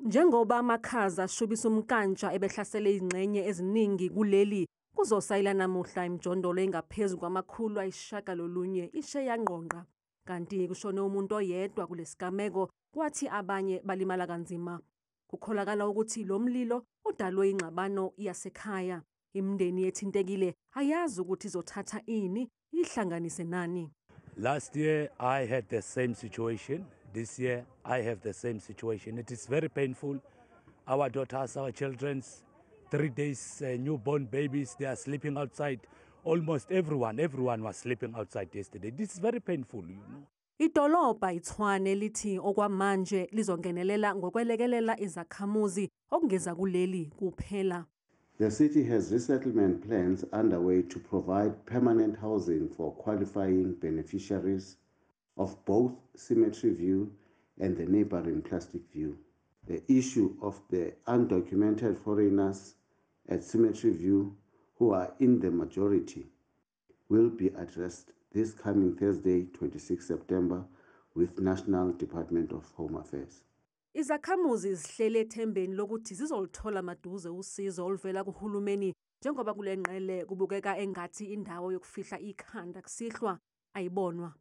Njengoba amakhaza ashubisa umkantsha ebehlasele izingxenye eziningi kuleli, kuzosayila namuhla imijondolo engaphezu kwama900 ishe yangqongqa, kanti kushone umuntu oyedwa kulesigameko kwathi abanye balimala kanzima. Kukholakala ukuthi lo mlilo udalwe ingxabano yasekhaya. Imindeni ethintekile ayazi ukuthi izothatha ini ihlanganise nani. Last year I had the same situation. This year I have the same situation. It is very painful. Our daughters, our children's 3 days newborn babies, they are sleeping outside. Almost everyone was sleeping outside yesterday. This is very painful, you know. Idolobha iTshwane lithi okwamanje lizongenelela ngokwelekelela izakhamuzi okungeza kuleli kuphela. The city has resettlement plans underway to provide permanent housing for qualifying beneficiaries of both Cemetery View and the neighboring Plastic View. The issue of the undocumented foreigners at Cemetery View, who are in the majority, will be addressed this coming Thursday, 26 September, with National Department of Home Affairs. Izakhamuzi zihlele ethembeni lokuthi zizoluthola maduze usizo oluvela kuhulumeni njengoba kule ngqele kubukeka engathi indawo yokufihla ikhanda kusihlwa ayibonwa.